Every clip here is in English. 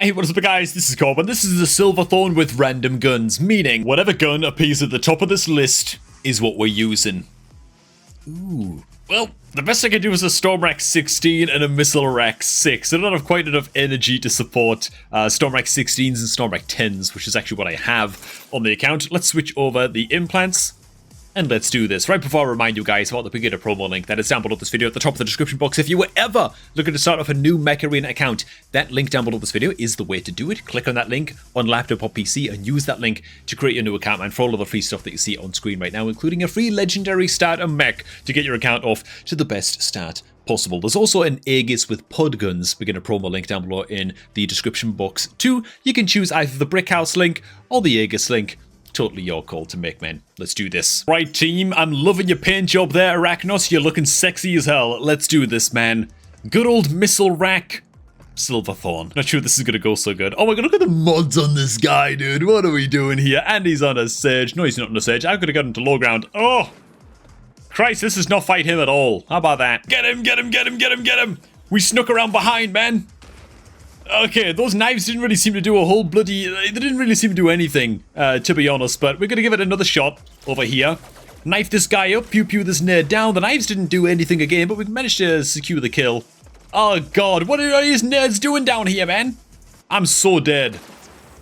Hey, what is up guys, this is Corbin. This is the Silverthorn with random guns, meaning whatever gun appears at the top of this list is what we're using. Ooh. Well, the best I can do is a Storm Rack 16 and a Missile Rack 6. I don't have quite enough energy to support Storm Rack 16s and Storm Rack 10s, which is actually what I have on the account. Let's switch over the implants. And let's do this. Right before I remind you guys about the beginner promo link that is down below this video at the top of the description box. If you were ever looking to start off a new Mech Arena account, that link down below this video is the way to do it. Click on that link on laptop or PC and use that link to create your new account and for all of the free stuff that you see on screen right now, including a free legendary starter mech to get your account off to the best start possible. There's also an Aegis with pod guns beginner promo link down below in the description box too. You can choose either the Brick House link or the Aegis link. Totally your call to make, man. Let's do this. Right, team, I'm loving your paint job there, Arachnos. You're looking sexy as hell. Let's do this, man. Good old Missile Rack Silverthorn. Not sure this is gonna go so good. Oh my god, look at the mods on this guy, dude. What are we doing here? And he's on a Sage. No, he's not on a Sage. I could have gotten to low ground. Oh! Christ, this is not fight him at all. How about that? Get him, get him, get him, get him, get him! We snuck around behind, man. Okay, those knives didn't really seem to do a whole bloody... They didn't really seem to do anything, to be honest, but we're gonna give it another shot over here. Knife this guy up, pew-pew this nerd down. The knives didn't do anything again, but we managed to secure the kill. Oh god, what are these nerds doing down here, man? I'm so dead.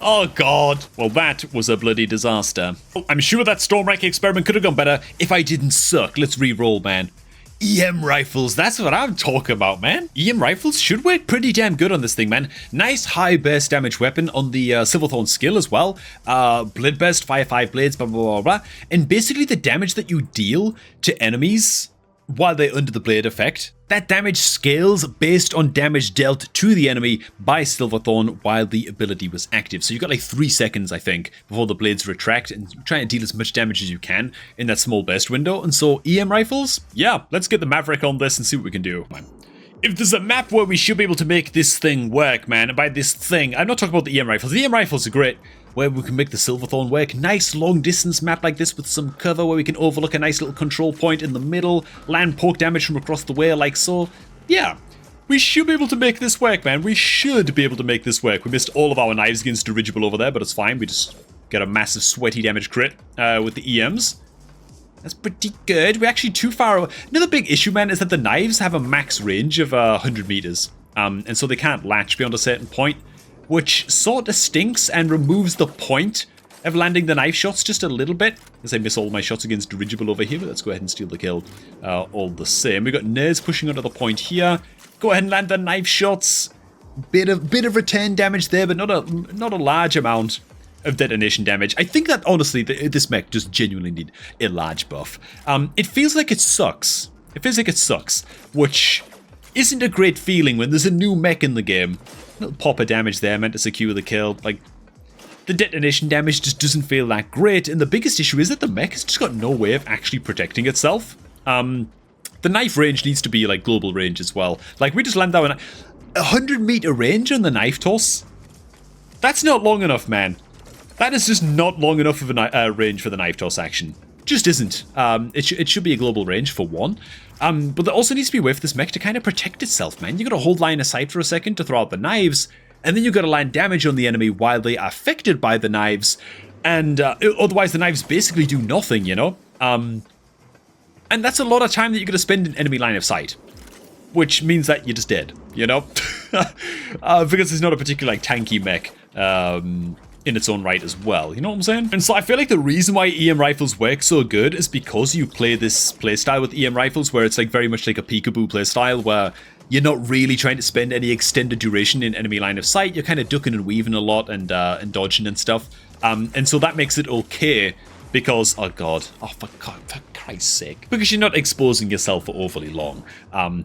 Oh god. Well, that was a bloody disaster. I'm sure that Storm Rack experiment could have gone better if I didn't suck. Let's re-roll, man. EM rifles, that's what I'm talking about, man. EM rifles should work pretty damn good on this thing, man. Nice high burst damage weapon on the Silverthorn skill as well. Blade burst, fire 5 blades, blah, blah, blah, blah. And basically the damage that you deal to enemies while they're under the blade effect, that damage scales based on damage dealt to the enemy by Silverthorn while the ability was active. So you've got like 3 seconds, I think, before the blades retract and try and deal as much damage as you can in that small burst window. And so EM rifles, yeah, let's get the Maverick on this and see what we can do. If there's a map where we should be able to make this thing work, man, and by this thing, I'm not talking about the EM rifles. The EM rifles are great. Where we can make the Silverthorn work. Nice long distance map like this with some cover where we can overlook a nice little control point in the middle, land poke damage from across the way like so. Yeah, we should be able to make this work, man. We should be able to make this work. We missed all of our knives against Dirigible over there, but it's fine. We just got a massive sweaty damage crit with the EMs. That's pretty good. We're actually too far away. Another big issue, man, is that the knives have a max range of 100 meters. And so they can't latch beyond a certain point, which sort of stinks and removes the point of landing the knife shots just a little bit. As I miss all my shots against Dirigible over here, but let's go ahead and steal the kill all the same. We've got nerds pushing onto the point here. Go ahead and land the knife shots. Bit of return damage there, but not a large amount of detonation damage. I think that, honestly, this mech does genuinely need a large buff. It feels like it sucks. It feels like it sucks, which isn't a great feeling when there's a new mech in the game. Little pop of damage there meant to secure the kill. Like, the detonation damage just doesn't feel that great, and the biggest issue is that the mech has just got no way of actually protecting itself. The knife range needs to be like global range as well. Like, we just land that one 100-meter range on the knife toss. That's not long enough, man. That is just not long enough of a range for the knife toss action. Just isn't. It should be a global range for one. But there also needs to be a way for this mech to kind of protect itself, man. You gotta hold line of sight for a second to throw out the knives, and then you gotta land damage on the enemy while they are affected by the knives, and otherwise the knives basically do nothing, you know? And that's a lot of time that you're gonna spend in enemy line of sight, which means that you're just dead, you know? Because it's not a particularly like tanky mech. In its own right as well, you know what I'm saying? And so I feel like the reason why EM rifles work so good is because you play this playstyle with EM rifles where it's like very much like a peekaboo playstyle where you're not really trying to spend any extended duration in enemy line of sight. You're kind of ducking and weaving a lot and dodging and stuff. And so that makes it okay because, oh god, for Christ's sake, because you're not exposing yourself for overly long.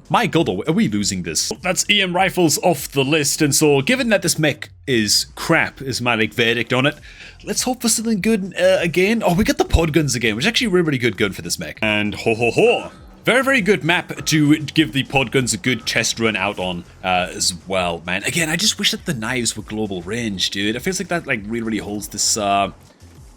My god, are we losing this? That's EM rifles off the list, and so given that this mech is crap, is my like verdict on it, let's hope for something good again. Oh, we got the pod guns again, which is actually a really good gun for this mech. And ho ho ho! Very, very good map to give the pod guns a good test run out on as well, man. Again, I just wish that the knives were global range, dude. It feels like that like really holds this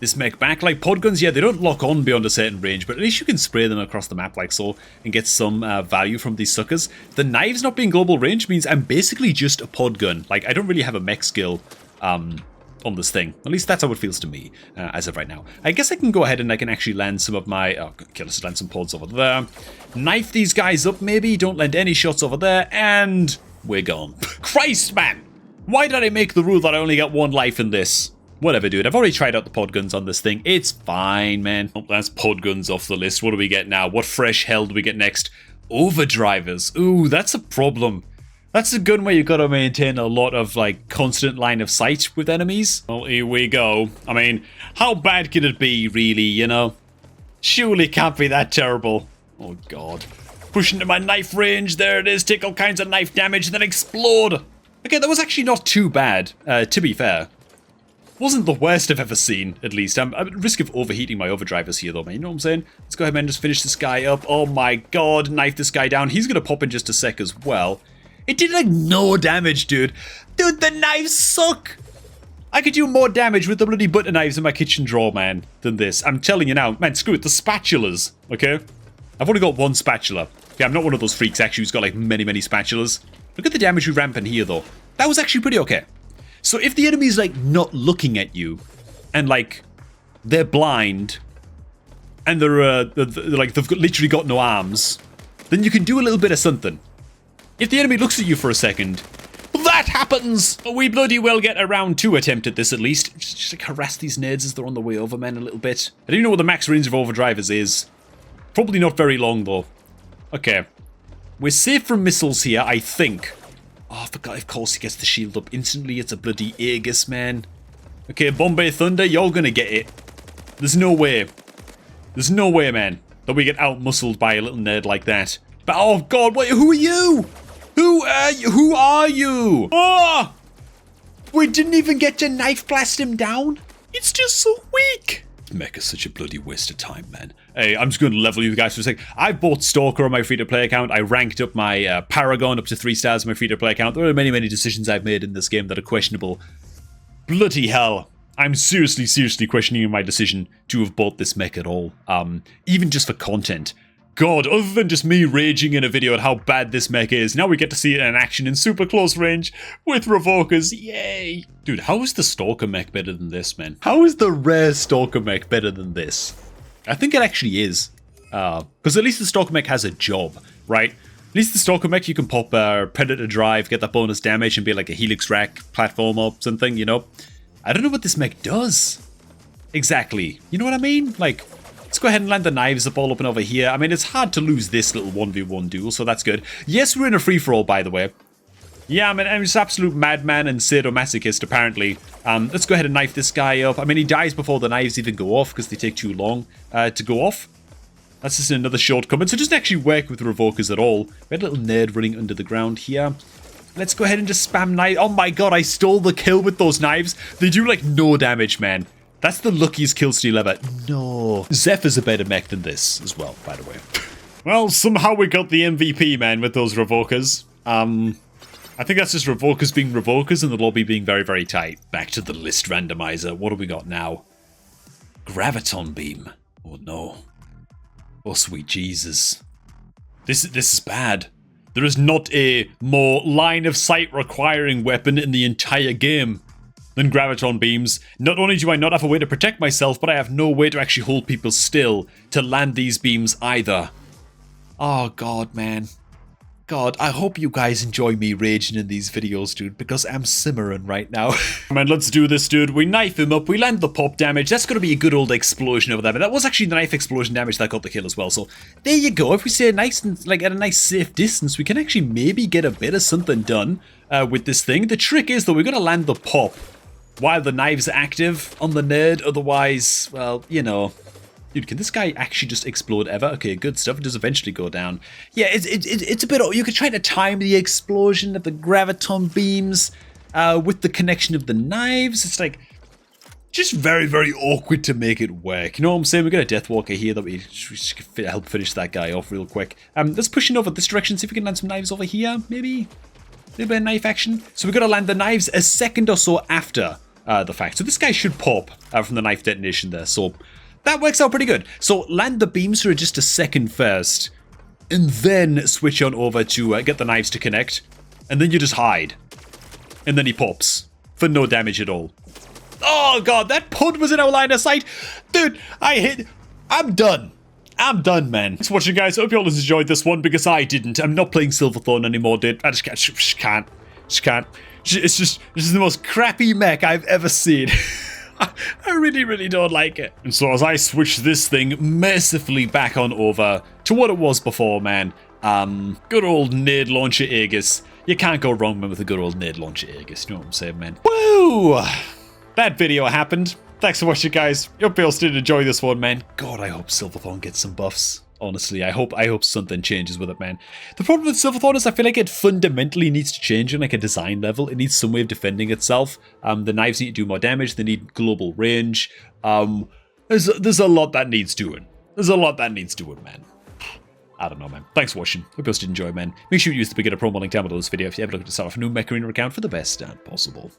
this mech back. Like, pod guns, yeah, they don't lock on beyond a certain range, but at least you can spray them across the map like so and get some value from these suckers. The knives not being global range means I'm basically just a pod gun. Like, I don't really have a mech skill on this thing. At least that's how it feels to me as of right now. I guess I can go ahead and I can actually land some of my... Oh, okay, let's land some pods over there. Knife these guys up, maybe. Don't land any shots over there, and we're gone. Christ, man! Why did I make the rule that I only get one life in this? Whatever, dude. I've already tried out the pod guns on this thing. It's fine, man. Oh, that's pod guns off the list. What do we get now? What fresh hell do we get next? Overdrivers. Ooh, that's a problem. That's a gun where you've got to maintain a lot of, like, constant line of sight with enemies. Well, here we go. I mean, how bad could it be, really, you know? Surely can't be that terrible. Oh, God. Push into my knife range. There it is. Take all kinds of knife damage, then explode. Okay, that was actually not too bad, to be fair. Wasn't the worst I've ever seen, at least. I'm at risk of overheating my overdrivers here, though, man. You know what I'm saying? Let's go ahead, man, and just finish this guy up. Oh, my God. Knife this guy down. He's going to pop in just a sec as well. It did, like, no damage, dude. Dude, the knives suck. I could do more damage with the bloody butter knives in my kitchen drawer, man, than this. I'm telling you now. Man, screw it. The spatulas, okay? I've only got one spatula. Okay, I'm not one of those freaks, actually, who's got, like, many, many spatulas. Look at the damage we ramp in here, though. That was actually pretty okay. So if the enemy's, like, not looking at you, and, like, they're blind, and they're like, they've literally got no arms, then you can do a little bit of something. If the enemy looks at you for a second, that happens! We bloody well get a round 2 attempt at this, at least. Just like, harass these nerds as they're on the way over, man, a little bit. I don't even know what the max range of overdrivers is. Probably not very long, though. Okay. We're safe from missiles here, I think. Oh, I forgot, of course, he gets the shield up instantly. It's a bloody Aegis, man. Okay, Bombay Thunder, you're gonna get it. There's no way. There's no way, man, that we get out-muscled by a little nerd like that. But, oh, God, wait, who are you? Who are you? Who are you? Oh! We didn't even get to knife blast him down? It's just so weak. Mech is such a bloody waste of time, man. Hey, I'm just going to level you guys for a sec. I bought Stalker on my free-to-play account. I ranked up my Paragon up to 3 stars on my free-to-play account. There are many, many decisions I've made in this game that are questionable. Bloody hell. I'm seriously, seriously questioning my decision to have bought this mech at all. Even just for content. God, other than just me raging in a video at how bad this mech is, now we get to see it in action in super close range with revokers. Yay! Dude, how is the Stalker mech better than this, man? How is the rare Stalker mech better than this? I think it actually is. Because at least the Stalker mech has a job, right? At least the Stalker mech, you can pop Predator Drive, get that bonus damage, and be like a Helix Rack platform or something, you know? I don't know what this mech does. Exactly. You know what I mean? Like... Let's go ahead and land the knives up all up and over here. I mean, it's hard to lose this little 1v1 duel, so that's good. Yes, we're in a free-for-all, by the way. Yeah, I mean, I'm just absolute madman and sadomasochist, apparently. Let's go ahead and knife this guy up. I mean, he dies before the knives even go off, because they take too long to go off. That's just another shortcoming. So it doesn't actually work with revokers at all. We had a little nerd running under the ground here. Let's go ahead and just spam knife. Oh my god, I stole the kill with those knives. They do, like, no damage, man. That's the luckiest kill steal ever. No. Zephyr's a better mech than this as well, by the way. Well, somehow we got the MVP, man, with those revokers. I think that's just revokers being revokers and the lobby being very, very tight. Back to the list randomizer. What do we got now? Graviton beam. Oh, no. Oh, sweet Jesus. This is bad. There is not a more line of sight requiring weapon in the entire game than graviton beams. Not only do I not have a way to protect myself, but I have no way to actually hold people still to land these beams either. Oh god, man. God, I hope you guys enjoy me raging in these videos, dude, because I'm simmering right now. Man, let's do this, dude. We knife him up, we land the pop damage. That's gonna be a good old explosion over there, but that was actually the knife explosion damage that got the kill as well, so there you go. If we stay nice and, like, at a nice safe distance, we can actually maybe get a bit of something done with this thing. The trick is, though, we're gonna land the pop while the knife's active on the nerd, otherwise, well, you know. Dude, can this guy actually just explode ever? Okay, good stuff. It does eventually go down. Yeah, it's a bit... You could try to time the explosion of the graviton beams with the connection of the knives. It's like... just very, very awkward to make it work. You know what I'm saying? We've got a Deathwalker here that we should help finish that guy off real quick. Let's push in over this direction, see if we can land some knives over here, maybe? A little bit of knife action. So we've got to land the knives a second or so after the fact. So this guy should pop from the knife detonation there. So that works out pretty good. So land the beams for just a second first. And then switch on over to get the knives to connect. And then you just hide. And then he pops. For no damage at all. Oh god, that pun was in our line of sight. Dude, I'm done. I'm done, man. Thanks for watching, guys. I hope you all enjoyed this one, because I didn't. I'm not playing Silverthorn anymore, dude. I just can't. Just can't. It's just the most crappy mech I've ever seen. I really, really don't like it. And so as I switch this thing mercifully back on over to what it was before, man. Good old nade launcher Aegis. You can't go wrong, man, with a good old nade launcher Aegis. You know what I'm saying, man? Woo! That video happened. Thanks for watching, guys. Hope you all did enjoy this one, man. God, I hope Silverthorn gets some buffs. Honestly, I hope something changes with it, man. The problem with Silverthorn is I feel like it fundamentally needs to change on like a design level. It needs some way of defending itself. The knives need to do more damage. They need global range. There's a lot that needs doing. There's a lot that needs doing, man. I don't know, man. Thanks for watching. Hope you all did enjoy, man. Make sure you use the beginner promo link down below this video if you ever look to start off a new mech arena account for the best stand possible.